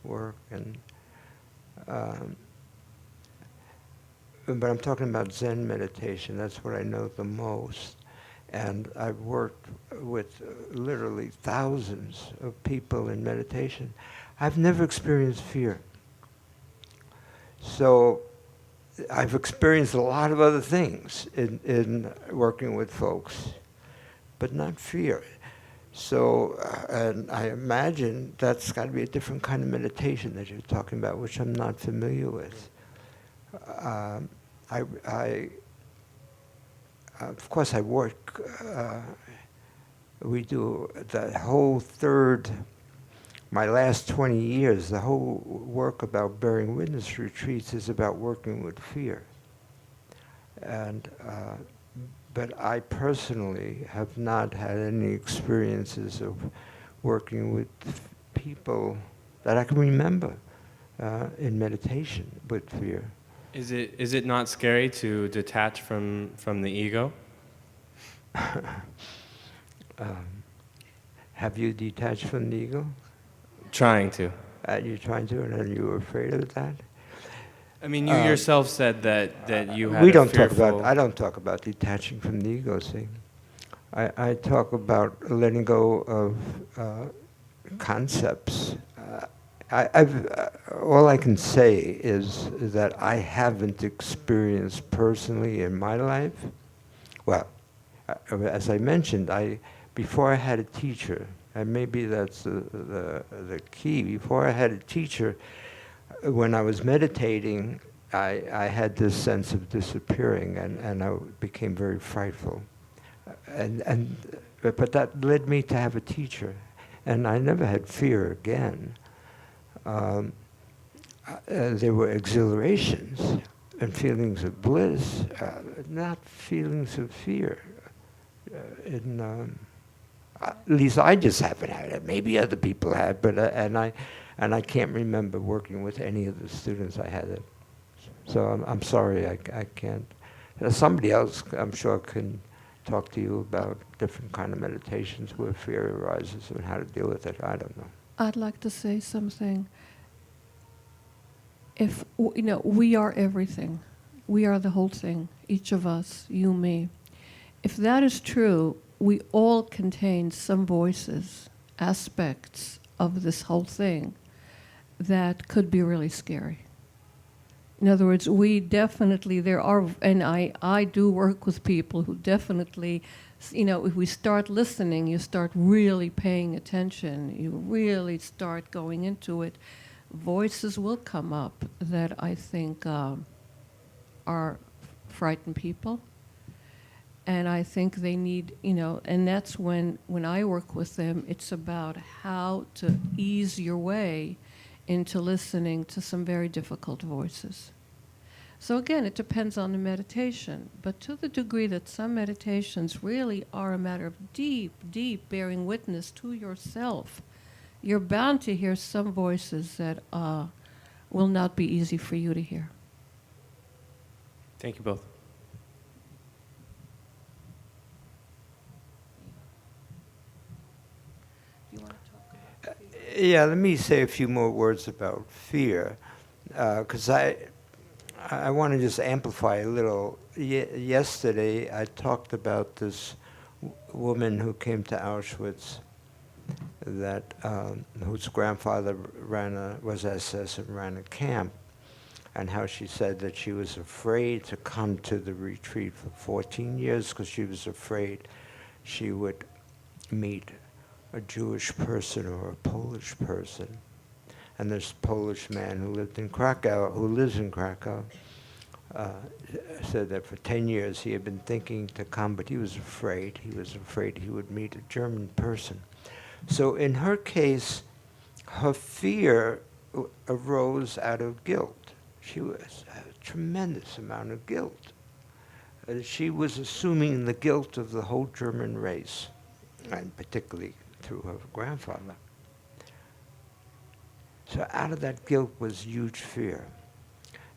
work, and but I'm talking about Zen meditation. That's what I know the most. And I've worked with literally thousands of people in meditation. I've never experienced fear. So I've experienced a lot of other things in working with folks, but not fear. So, and I imagine that's got to be a different kind of meditation that you're talking about, which I'm not familiar with. I of course, I work, we do the whole my last 20 years, the whole work about bearing witness retreats is about working with fear. And, but I personally have not had any experiences of working with people that I can remember in meditation with fear. Is it not scary to detach from the ego? Have you detached from the ego? Trying to. You're trying to, and are you afraid of that? I mean, you yourself said that you had We a don't fearful... talk about. I don't talk about detaching from the ego. See, I talk about letting go of concepts. All I can say is that I haven't experienced personally in my life. Well, as I mentioned, before I had a teacher, and maybe that's the key. Before I had a teacher, when I was meditating, I had this sense of disappearing, and I became very frightful. But that led me to have a teacher, and I never had fear again. There were exhilarations and feelings of bliss, not feelings of fear. At least I just haven't had it. Maybe other people had, but and I can't remember working with any of the students I had it. So I'm sorry, I can't. Somebody else, I'm sure, can talk to you about different kind of meditations where fear arises and how to deal with it. I don't know. I'd like to say something. We are everything. We are the whole thing, each of us, you, me. If that is true, we all contain some voices, aspects of this whole thing that could be really scary. In other words, we definitely, and I do work with people who definitely, if we start listening, you start really paying attention, you really start going into it, voices will come up that I think are frightened people. And I think they need, and that's when I work with them, it's about how to ease your way into listening to some very difficult voices. So again, it depends on the meditation, but to the degree that some meditations really are a matter of deep, deep bearing witness to yourself, you're bound to hear some voices that will not be easy for you to hear. Thank you both. Yeah, let me say a few more words about fear, because I want to just amplify a little. Yesterday, I talked about this woman who came to Auschwitz, that whose grandfather was SS and ran a camp, and how she said that she was afraid to come to the retreat for 14 years because she was afraid she would meet a Jewish person or a Polish person. And this Polish man who lives in Krakow, said that for 10 years he had been thinking to come, but he was afraid. He was afraid he would meet a German person. So in her case, her fear arose out of guilt. She was a tremendous amount of guilt. She was assuming the guilt of the whole German race, and particularly through her grandfather. So out of that guilt was huge fear.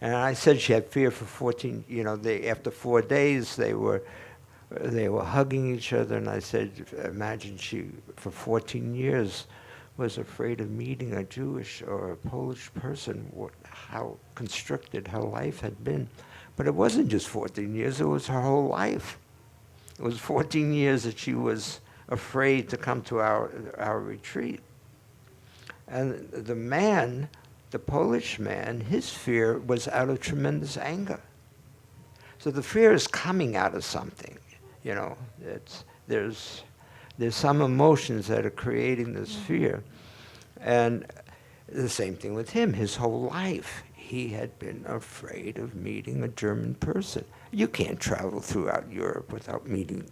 And I said she had fear for 14, after 4 days they were hugging each other, and I said, imagine she, for 14 years, was afraid of meeting a Jewish or a Polish person, how constricted her life had been. But it wasn't just 14 years, it was her whole life. It was 14 years that she was afraid to come to our retreat. And the man, the Polish man, his fear was out of tremendous anger. So the fear is coming out of something, you know. There's some emotions that are creating this fear. And the same thing with him. His whole life, he had been afraid of meeting a German person. You can't travel throughout Europe without meeting.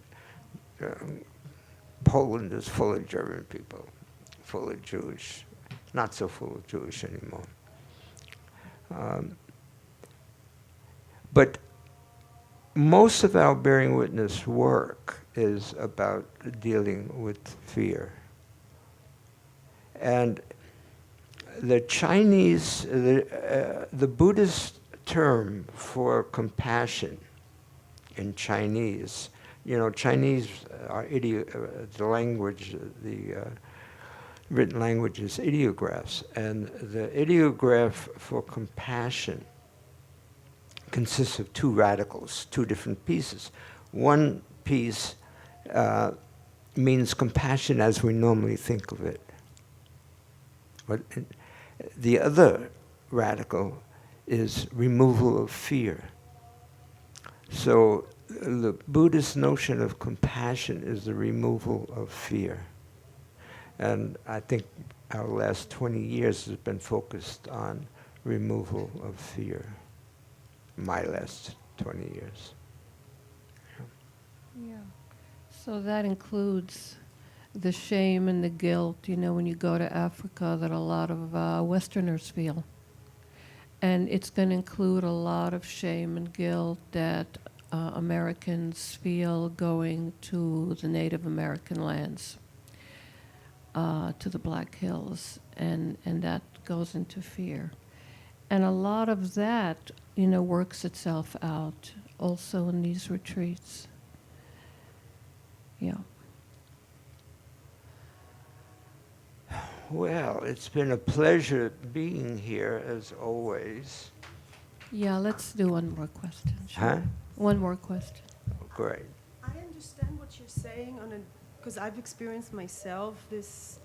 Poland is full of German people, full of Jewish, not so full of Jewish anymore. But most of our bearing witness work is about dealing with fear. And the Chinese, the Buddhist term for compassion in Chinese, you know, Chinese are the language, the written language is ideographs, and the ideograph for compassion consists of two radicals, two different pieces. One piece means compassion as we normally think of it. But the other radical is removal of fear. So the Buddhist notion of compassion is the removal of fear. And I think our last 20 years has been focused on removal of fear. My last 20 years. Yeah. So that includes the shame and the guilt, you know, when you go to Africa that a lot of Westerners feel. And it's going to include a lot of shame and guilt that Americans feel going to the Native American lands, to the Black Hills, and that goes into fear. And a lot of that, you know, works itself out also in these retreats. Yeah. Well, it's been a pleasure being here as always. Yeah, let's do one more question. Sure. Huh? One more question. Great. I understand what you're saying because I've experienced myself this.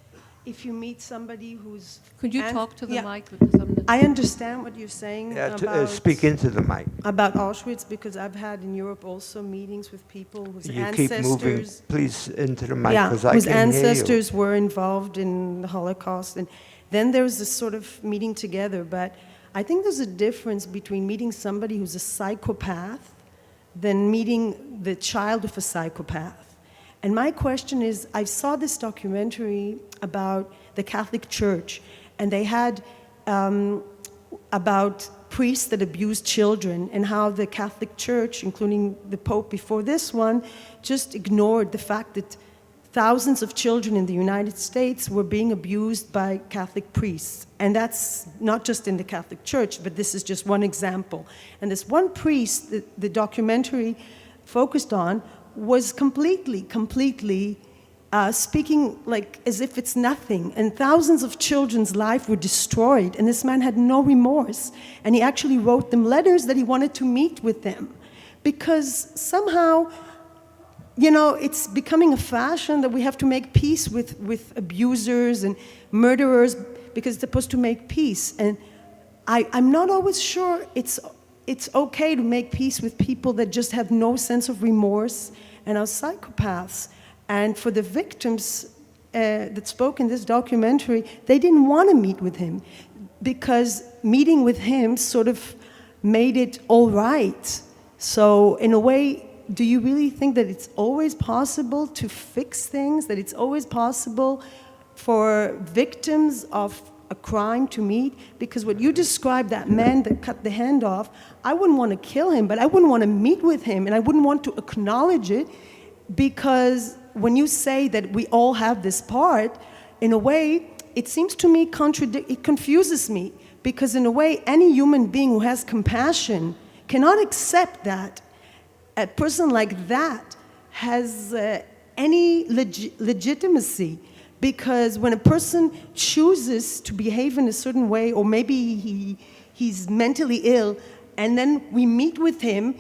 If you meet somebody who's... Could you talk to the yeah. mic? Because I understand what you're saying about... speak into the mic. About Auschwitz, because I've had in Europe also meetings with people whose You ancestors... keep moving, please, into the mic, yeah, because I whose can hear you. ancestors were involved in the Holocaust. And then there's this sort of meeting together. But I think there's a difference between meeting somebody who's a psychopath than meeting the child of a psychopath. And my question is, I saw this documentary about the Catholic Church, and they had about priests that abused children, and how the Catholic Church, including the Pope before this one, just ignored the fact that thousands of children in the United States were being abused by Catholic priests. And that's not just in the Catholic Church, but this is just one example. And this one priest that the documentary focused on was completely speaking like as if it's nothing. And thousands of children's lives were destroyed, and this man had no remorse. And he actually wrote them letters that he wanted to meet with them. Because somehow, you know, it's becoming a fashion that we have to make peace with abusers and murderers because it's supposed to make peace. And I'm not always sure it's okay to make peace with people that just have no sense of remorse and are psychopaths. And for the victims that spoke in this documentary, they didn't want to meet with him because meeting with him sort of made it all right. So in a way, do you really think that it's always possible to fix things, that it's always possible for victims of a crime to meet? Because what you described, that man that cut the hand off, I wouldn't want to kill him, but I wouldn't want to meet with him, and I wouldn't want to acknowledge it, because when you say that we all have this part, in a way, it seems to me it confuses me, because in a way, any human being who has compassion cannot accept that a person like that has any legitimacy, Because when a person chooses to behave in a certain way, or maybe he's mentally ill, and then we meet with him,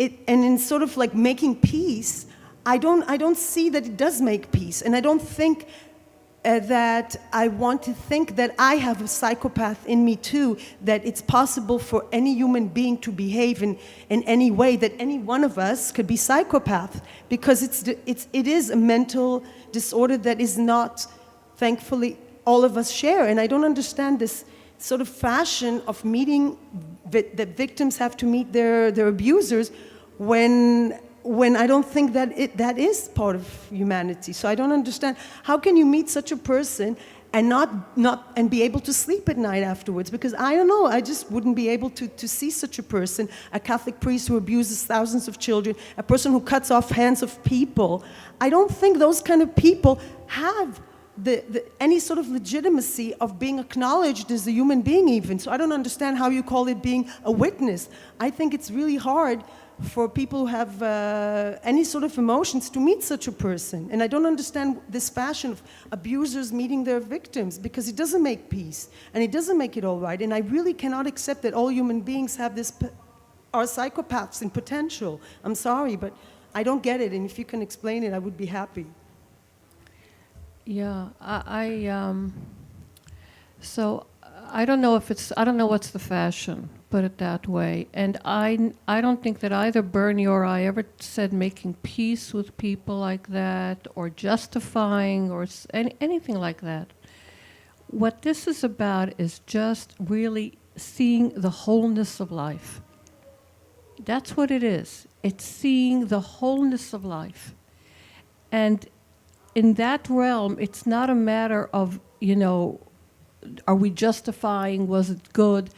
and in sort of like making peace, I don't see that it does make peace, and I don't think that I want to think that I have a psychopath in me too, that it's possible for any human being to behave in any way, that any one of us could be psychopath, because it is a mental disorder that is not, thankfully, all of us share. And I don't understand this sort of fashion of meeting, that victims have to meet their abusers, when I don't think that that is part of humanity. So I don't understand, how can you meet such a person and and be able to sleep at night afterwards? Because I don't know, I just wouldn't be able to see such a person, a Catholic priest who abuses thousands of children, a person who cuts off hands of people. I don't think those kind of people have any sort of legitimacy of being acknowledged as a human being even. So I don't understand how you call it being a witness. I think it's really hard for people who have any sort of emotions to meet such a person. And I don't understand this fashion of abusers meeting their victims, because it doesn't make peace, and it doesn't make it all right. And I really cannot accept that all human beings have are psychopaths in potential. I'm sorry, but I don't get it, and if you can explain it, I would be happy. Yeah, so I don't know I don't know what's the fashion, put it that way. And I don't think that either Bernie or I ever said making peace with people like that, or justifying, or anything like that. What this is about is just really seeing the wholeness of life. That's what it is. It's seeing the wholeness of life. And in that realm, it's not a matter of, are we justifying, was it good?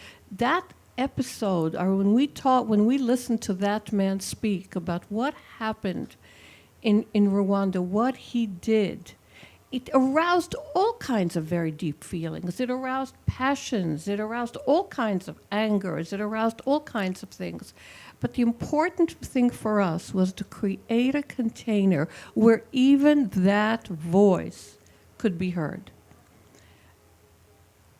That episode, or when we listened to that man speak about what happened in Rwanda, what he did, it aroused all kinds of very deep feelings. It aroused passions. It aroused all kinds of angers. It aroused all kinds of things. But the important thing for us was to create a container where even that voice could be heard.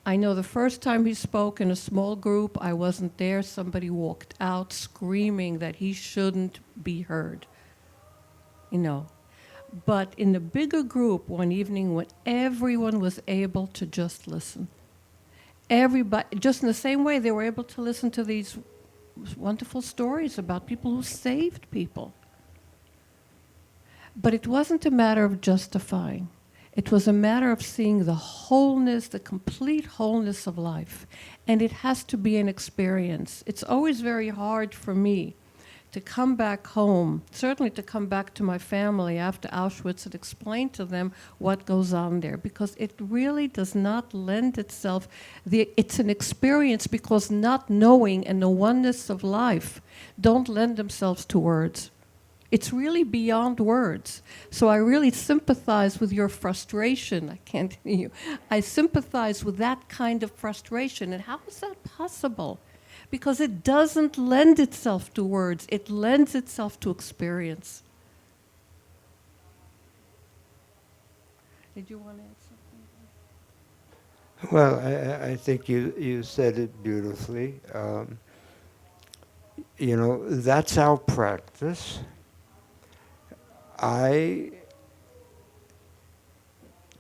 I know the first time he spoke in a small group, I wasn't there. Somebody walked out screaming that he shouldn't be heard. But in the bigger group one evening, when everyone was able to just listen, everybody, just in the same way they were able to listen to these wonderful stories about people who saved people. But it wasn't a matter of justifying. It was a matter of seeing the wholeness, the complete wholeness of life. And it has to be an experience. It's always very hard for me to come back home, certainly to come back to my family after Auschwitz and explain to them what goes on there, because it really does not lend itself. It's an experience, because not knowing and the oneness of life don't lend themselves to words. It's really beyond words. So I really sympathize with your frustration. I can't hear you. I sympathize with that kind of frustration. And how is that possible? Because it doesn't lend itself to words. It lends itself to experience. Did you want to add something? Well, I think you said it beautifully. That's our practice. I,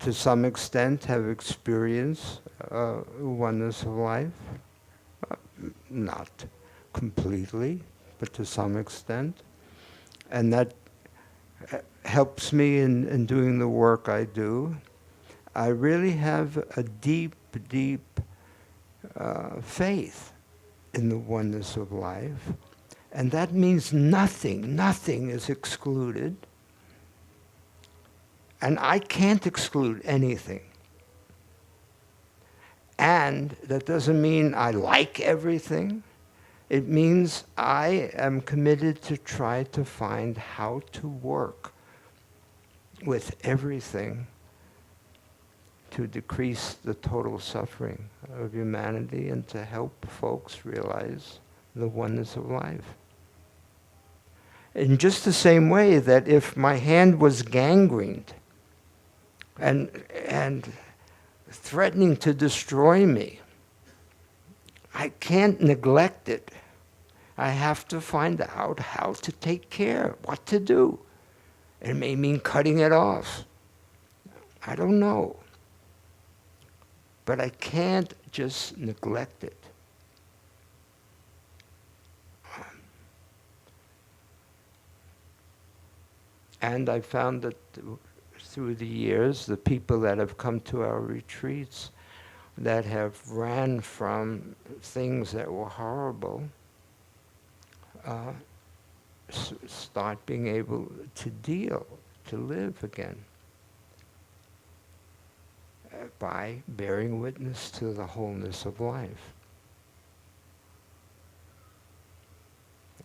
to some extent, have experienced oneness of life. Not completely, but to some extent. And that helps me in doing the work I do. I really have a deep, deep faith in the oneness of life. And that means nothing is excluded. And I can't exclude anything. And that doesn't mean I like everything. It means I am committed to try to find how to work with everything to decrease the total suffering of humanity and to help folks realize the oneness of life. In just the same way that if my hand was gangrened and threatening to destroy me. I can't neglect it. I have to find out how to take care, what to do. It may mean cutting it off. I don't know. But I can't just neglect it. And I found that through the years, the people that have come to our retreats that have ran from things that were horrible start being able to deal, to live again by bearing witness to the wholeness of life.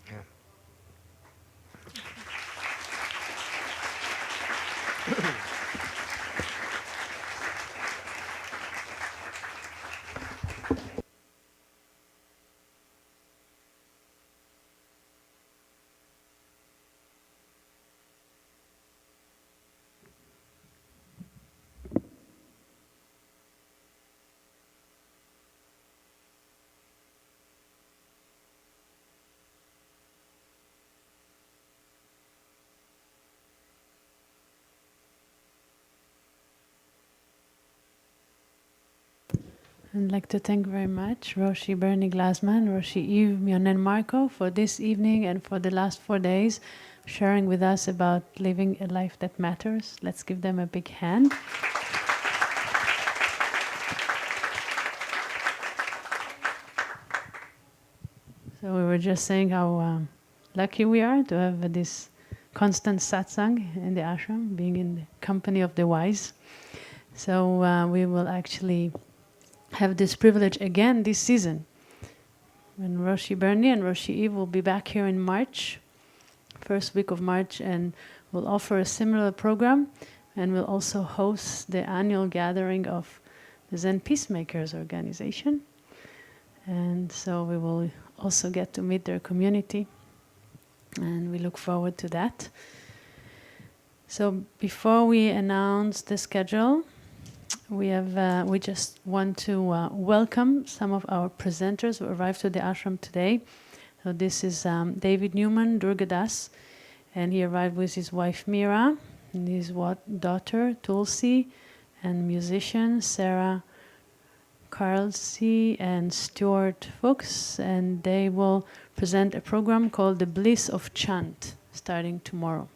Yeah. I'd like to thank very much Roshi Bernie Glassman, Roshi Eve, Myonen Marco for this evening and for the last 4 days sharing with us about living a life that matters. Let's give them a big hand. So we were just saying how lucky we are to have this constant satsang in the ashram, being in the company of the wise. So we will actually have this privilege again this season. When Roshi Bernie and Roshi Eve will be back here in March, first week of March, and will offer a similar program, and will also host the annual gathering of the Zen Peacemakers organization. And so we will also get to meet their community, and we look forward to that. So before we announce the schedule, we just want to welcome some of our presenters who arrived to the ashram today. So this is David Newman Durgadas, and he arrived with his wife Mira and his daughter Tulsi, and musicians Sarah Carlsey and Stuart Fuchs, and they will present a program called The Bliss of Chant, starting tomorrow.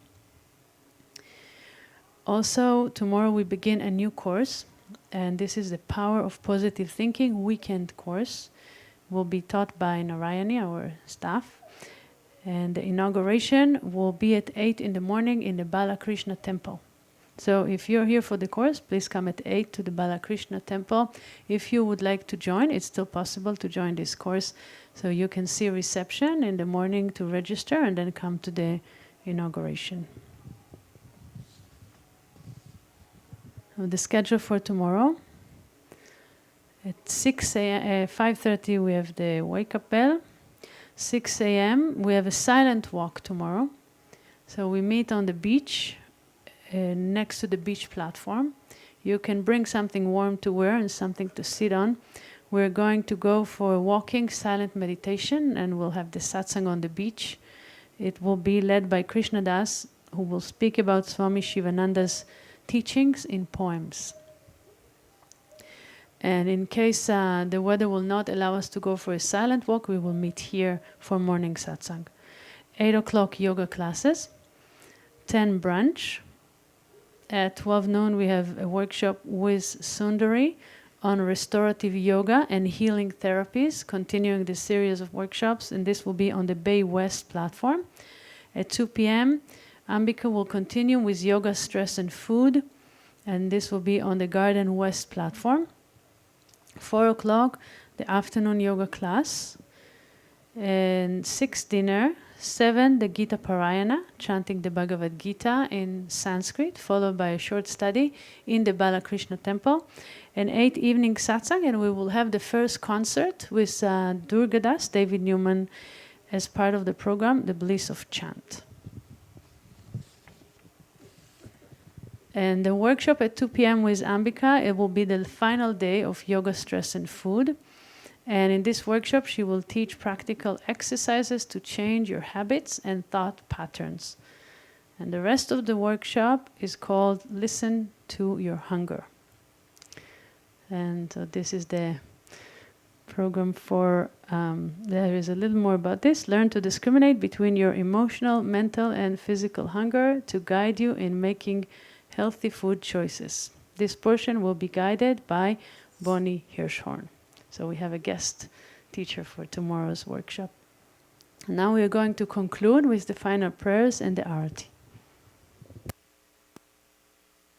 Also, tomorrow we begin a new course, and this is the Power of Positive Thinking weekend course. Will be taught by Narayani, our staff, and the inauguration will be at 8 in the morning in the Balakrishna temple. So if you're here for the course, please come at 8 to the Balakrishna temple. If you would like to join, it's still possible to join this course. So you can see reception in the morning to register and then come to the inauguration. The schedule for tomorrow. At 5:30 we have the wake-up bell. 6 a.m. we have a silent walk tomorrow. So we meet on the beach, next to the beach platform. You can bring something warm to wear and something to sit on. We're going to go for a walking silent meditation, and we'll have the satsang on the beach. It will be led by Krishna Das, who will speak about Swami Sivananda's teachings in poems. And in case the weather will not allow us to go for a silent walk, we will meet here for morning satsang. 8 o'clock yoga classes, 10 brunch. At 12 noon we have a workshop with Sundari on restorative yoga and healing therapies, continuing the series of workshops, and this will be on the Bay West platform. At 2 p.m. Ambika will continue with yoga, stress and food, and this will be on the Garden West platform. 4 o'clock, the afternoon yoga class, and 6 dinner, 7 the Gita Parayana, chanting the Bhagavad Gita in Sanskrit, followed by a short study in the Balakrishna temple, and 8 evening satsang, and we will have the first concert with Durgadas, David Newman, as part of the program, The Bliss of Chant. And the workshop at 2 p.m. with Ambika, it will be the final day of yoga, stress, and food. And in this workshop, she will teach practical exercises to change your habits and thought patterns. And the rest of the workshop is called Listen to Your Hunger. And so this is the program for, there is a little more about this. Learn to discriminate between your emotional, mental, and physical hunger to guide you in making healthy food choices. This portion will be guided by Bonnie Hirschhorn. So we have a guest teacher for tomorrow's workshop. Now we are going to conclude with the final prayers and the Arati.